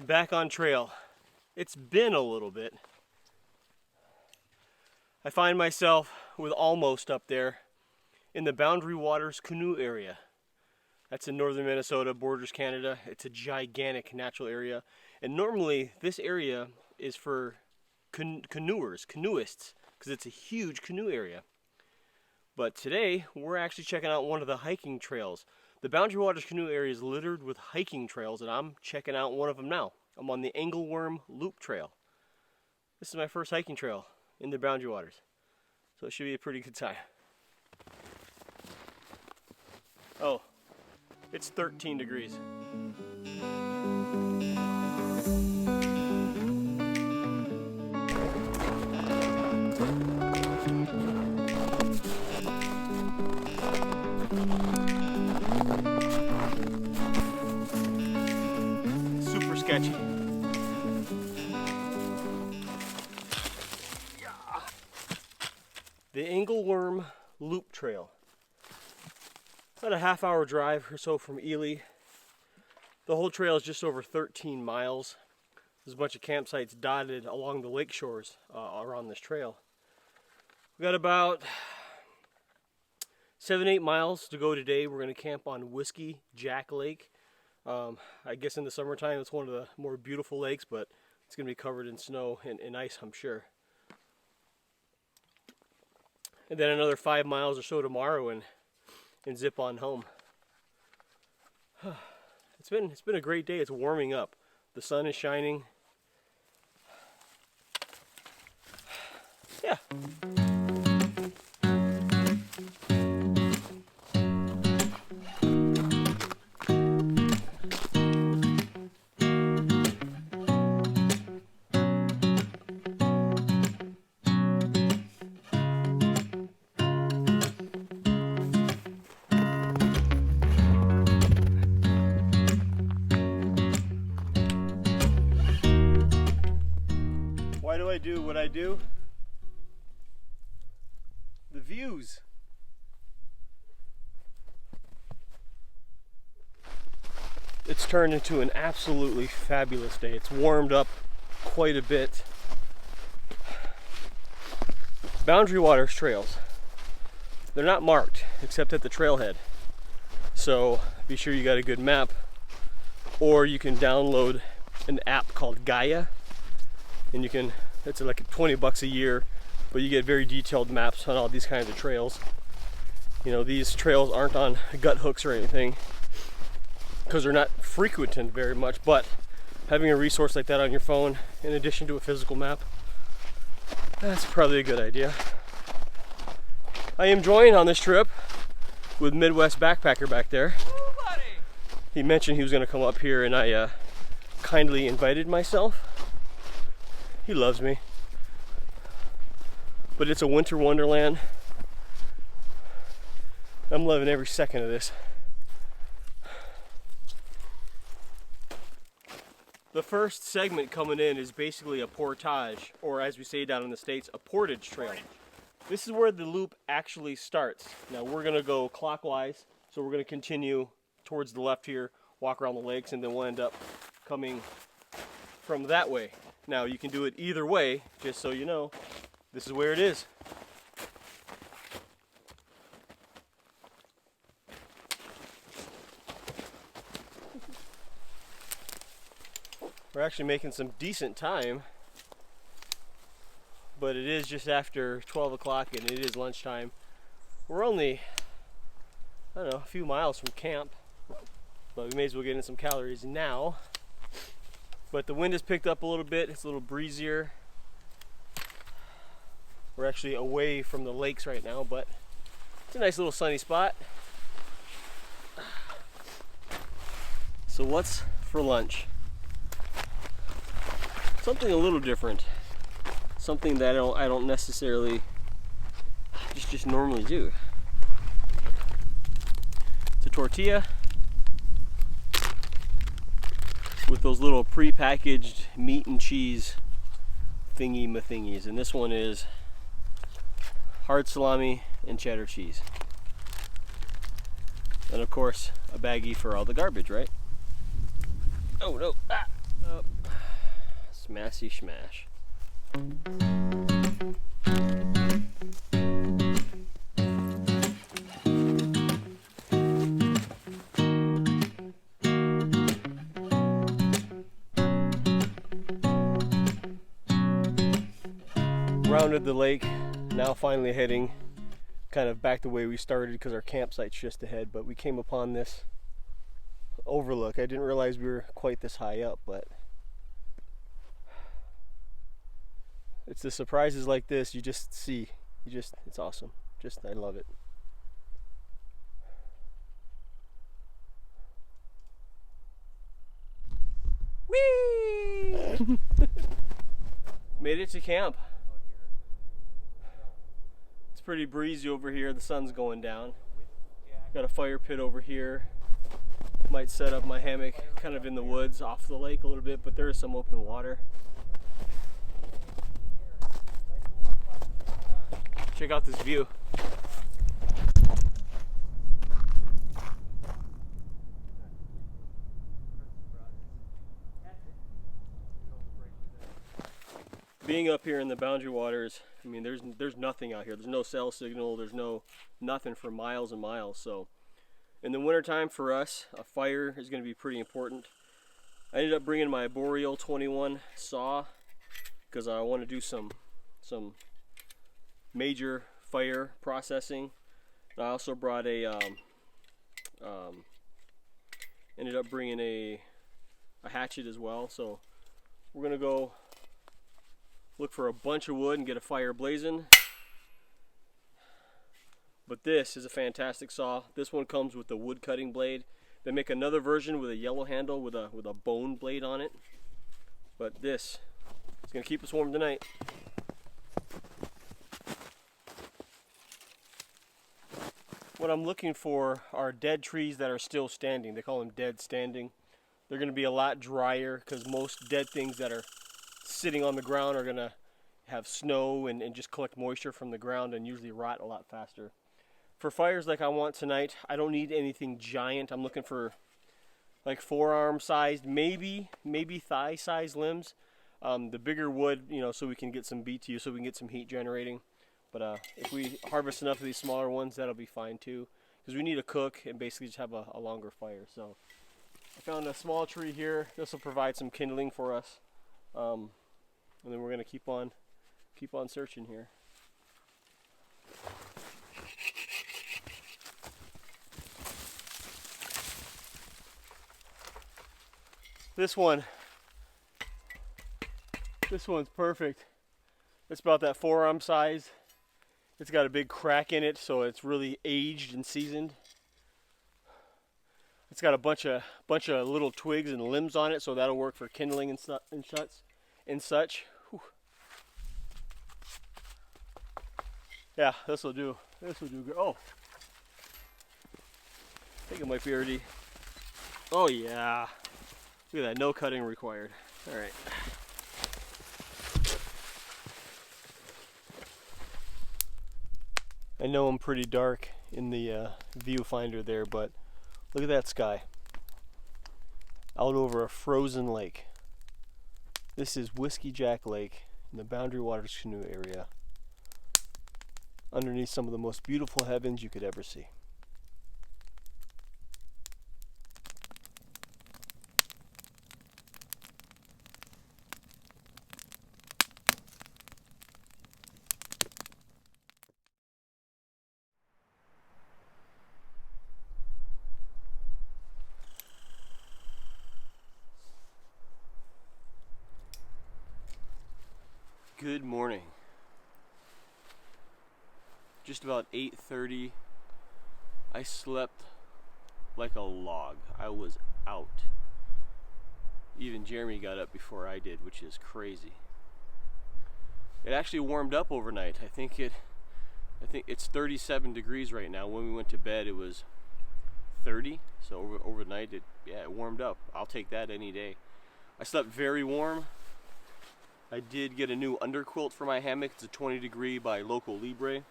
Back on trail. It's been a little bit. I find myself with almost up there in the Boundary Waters Canoe Area. That's in northern Minnesota, borders Canada. It's a gigantic natural area. And normally this area is for canoeists, because it's a huge canoe area. But today we're actually checking out one of the hiking trails. The Boundary Waters Canoe Area is littered with hiking trails, and I'm checking out one of them now. I'm on the Angleworm Loop Trail. This is my first hiking trail in the Boundary Waters, so it should be a pretty good time. Oh, it's 13 degrees. Super sketchy. The Angleworm Loop Trail. About a half-hour drive or so from Ely. The whole trail is just over 13 miles. There's a bunch of campsites dotted along the lake shores around this trail. We've got about 7-8 miles to go today. We're going to camp on Whiskey Jack Lake. I guess in the summertime it's one of the more beautiful lakes, but it's going to be covered in snow and ice, I'm sure. And then another 5 miles or so tomorrow and zip on home. It's been a great day. It's warming up. The sun is shining. Yeah. Why do I do what I do? The views. It's turned into an absolutely fabulous day. It's warmed up quite a bit. Boundary Waters trails. They're not marked except at the trailhead. So be sure you got a good map, or you can download an app called Gaia. And you can, it's like $20 a year, but you get very detailed maps on all these kinds of trails. You know, these trails aren't on gut hooks or anything because they're not frequented very much, but having a resource like that on your phone in addition to a physical map, that's probably a good idea. I am joined on this trip with Midwest Backpacker back there. Ooh, buddy. He mentioned he was going to come up here, and I kindly invited myself. He loves me. But it's a winter wonderland. I'm loving every second of this. The first segment coming in is basically a portage, or as we say down in the States, a portage trail. This is where the loop actually starts. Now we're gonna go clockwise, so we're gonna continue towards the left here, walk around the lakes, and then we'll end up coming from that way. Now you can do it either way, just so you know, this is where it is. We're actually making some decent time, but it is just after 12 o'clock and it is lunchtime. We're only, I don't know, a few miles from camp, but we may as well get in some calories now. But the wind has picked up a little bit, it's a little breezier. We're actually away from the lakes right now, but it's a nice little sunny spot. So what's for lunch? Something a little different. Something that I don't necessarily just normally do. It's a tortilla with those little pre-packaged meat and cheese thingy-ma-thingies. And this one is hard salami and cheddar cheese. And of course, a baggie for all the garbage, right? Oh no! Ah. Smashy smash. Rounded the lake, now finally heading kind of back the way we started because our campsite's just ahead, but we came upon this overlook. I didn't realize we were quite this high up, but it's the surprises like this you just see. It's awesome. I love it. Whee! Made it to camp. It's pretty breezy over here. The sun's going down. Got a fire pit over here. Might set up my hammock kind of in the woods off the lake a little bit, but there is some open water. Check out this view. Being up here in the Boundary Waters, I mean, there's nothing out here. There's no cell signal. There's nothing for miles and miles. So in the wintertime for us, a fire is going to be pretty important. I ended up bringing my Boreal 21 saw because I want to do some major fire processing. I also brought ended up bringing a hatchet as well. So we're going to go look for a bunch of wood and get a fire blazing. But this is a fantastic saw. This one comes with the wood cutting blade. They make another version with a yellow handle with a bone blade on it. But this is going to keep us warm tonight. What I'm looking for are dead trees that are still standing. They call them dead standing. They're going to be a lot drier because most dead things that are sitting on the ground are going to have snow and just collect moisture from the ground and usually rot a lot faster. For fires like I want tonight, I don't need anything giant. I'm looking for like forearm sized, maybe thigh sized limbs. The bigger wood, you know, so we can get some BTU, so we can get some heat generating. But if we harvest enough of these smaller ones, that'll be fine too, because we need to cook and basically just have a longer fire. So I found a small tree here. This will provide some kindling for us. And then we're gonna keep on searching here. This one's perfect. It's about that forearm size. It's got a big crack in it, so it's really aged and seasoned. It's got a bunch of little twigs and limbs on it, so that'll work for kindling and such. Whew. Yeah, this will do good. Oh, I think it might be already. Oh yeah, look at that, no cutting required. All right. I know I'm pretty dark in the viewfinder there, but look at that sky. Out over a frozen lake. This is Whiskey Jack Lake in the Boundary Waters Canoe Area, underneath some of the most beautiful heavens you could ever see. Good morning. Just about 8:30. I slept like a log. I was out. Even Jeremy got up before I did, which is crazy. It actually warmed up overnight. I think it's 37 degrees right now. When we went to bed it was 30. So overnight it warmed up. I'll take that any day. I slept very warm. I did get a new underquilt for my hammock. It's a 20 degree by Local Libre.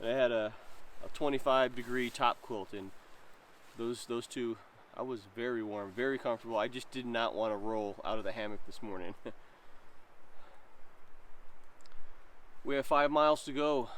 And I had a 25 degree top quilt, and those two I was very warm, very comfortable. I just did not want to roll out of the hammock this morning. We have 5 miles to go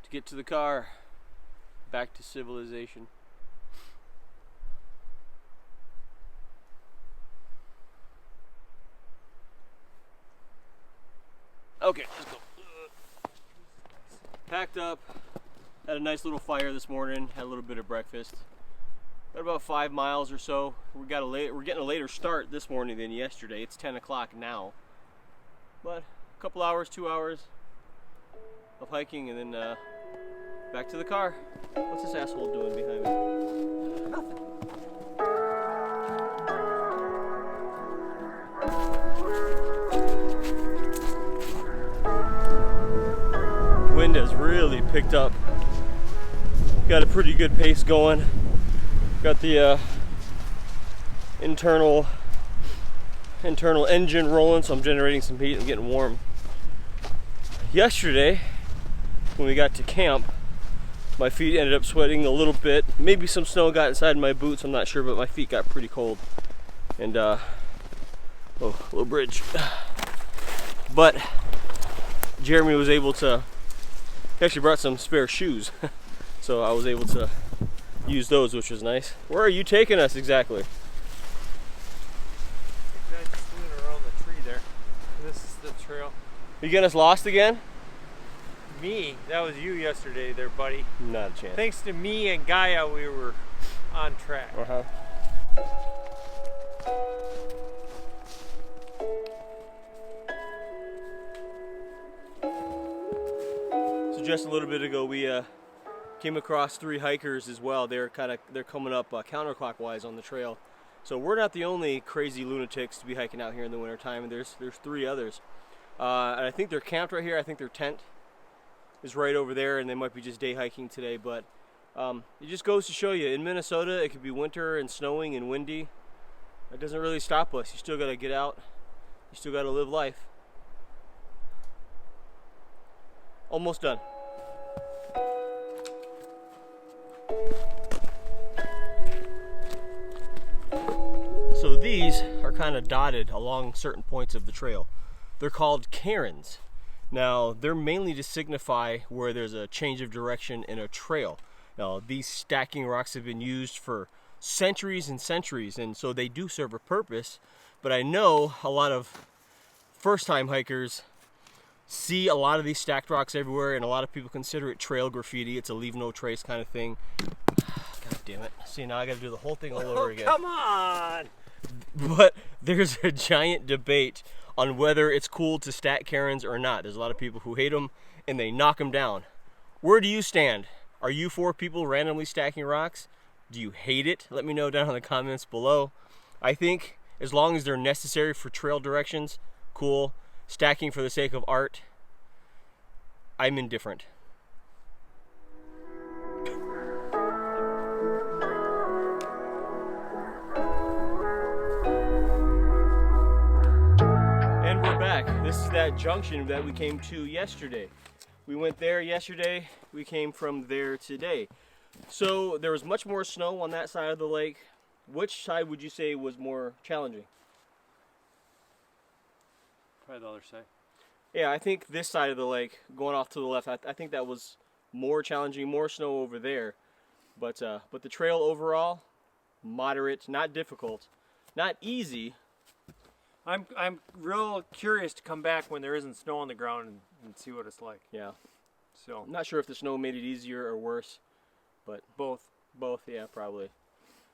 to get to the car, back to civilization. Okay, let's go. Packed up, had a nice little fire this morning, had a little bit of breakfast. Got about 5 miles or so. We're getting a later start this morning than yesterday. It's 10 o'clock now. But a couple hours, 2 hours of hiking, and then back to the car. What's this asshole doing behind me? Nothing. Wind has really picked up. Got a pretty good pace going. Got the internal engine rolling, so I'm generating some heat and getting warm. Yesterday, when we got to camp, my feet ended up sweating a little bit. Maybe some snow got inside my boots, I'm not sure, but my feet got pretty cold. And oh, little bridge. But Jeremy was able to, he actually brought some spare shoes. So I was able to use those, which was nice. Where are you taking us exactly? I'm just swimming around the tree there. This is the trail. You getting us lost again? Me? That was you yesterday there, buddy. Not a chance. Thanks to me and Gaia, we were on track. So just a little bit ago, we came across 3 hikers as well. They're coming up counterclockwise on the trail. So we're not the only crazy lunatics to be hiking out here in the wintertime, and there's 3 others. And I think they're camped right here. I think their tent is right over there, and they might be just day hiking today. But it just goes to show you, in Minnesota, it could be winter and snowing and windy. It doesn't really stop us. You still got to get out. You still got to live life. Almost done. So these are kind of dotted along certain points of the trail. They're called cairns. Now, they're mainly to signify where there's a change of direction in a trail. Now, these stacking rocks have been used for centuries and centuries, and so they do serve a purpose. But I know a lot of first-time hikers see a lot of these stacked rocks everywhere, and a lot of people consider it trail graffiti. It's a leave no trace kind of thing. God damn it. See, now I gotta do the whole thing all over again. Come on! But there's a giant debate on whether it's cool to stack cairns or not. There's a lot of people who hate them and they knock them down. Where do you stand? Are you for people randomly stacking rocks? Do you hate it? Let me know down in the comments below. I think as long as they're necessary for trail directions, cool. Stacking for the sake of art, I'm indifferent. And we're back. This is that junction that we came to yesterday. We went there yesterday, we came from there today. So there was much more snow on that side of the lake. Which side would you say was more challenging? Probably the other side. Yeah, I think this side of the lake, going off to the left, I think that was more challenging, more snow over there. But the trail overall, moderate, not difficult, not easy. I'm real curious to come back when there isn't snow on the ground and see what it's like. Yeah. So I'm not sure if the snow made it easier or worse, but both. Both, yeah, probably.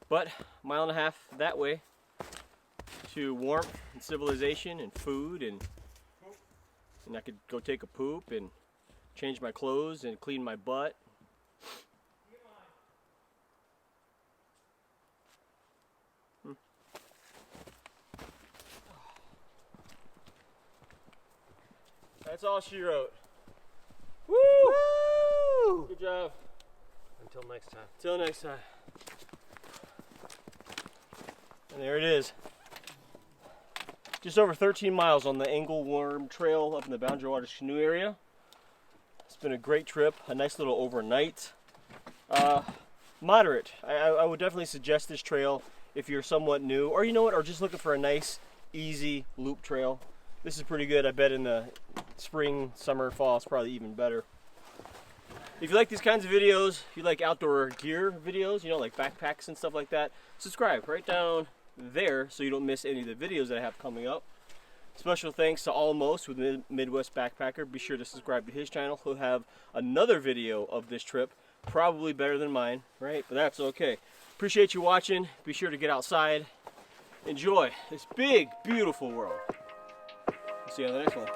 But a mile and a half that way to warmth and civilization and food, and I could go take a poop and change my clothes and clean my butt. That's all she wrote. Woo! Woo! Good job. Until next time. Till next time. And there it is. Just over 13 miles on the Angleworm Trail up in the Boundary Waters Canoe Area. It's been a great trip, a nice little overnight. moderate. I would definitely suggest this trail if you're somewhat new, or you know what, or just looking for a nice, easy loop trail. This is pretty good. I bet in the spring, summer, fall, it's probably even better. If you like these kinds of videos, if you like outdoor gear videos, you know, like backpacks and stuff like that, subscribe right down there so you don't miss any of the videos that I have coming up. Special thanks to Almost with Midwest Backpacker. Be sure to subscribe to his channel. He'll have another video of this trip, probably better than mine, right? But that's okay. Appreciate you watching. Be sure to get outside. Enjoy this big, beautiful world. See you on the next one.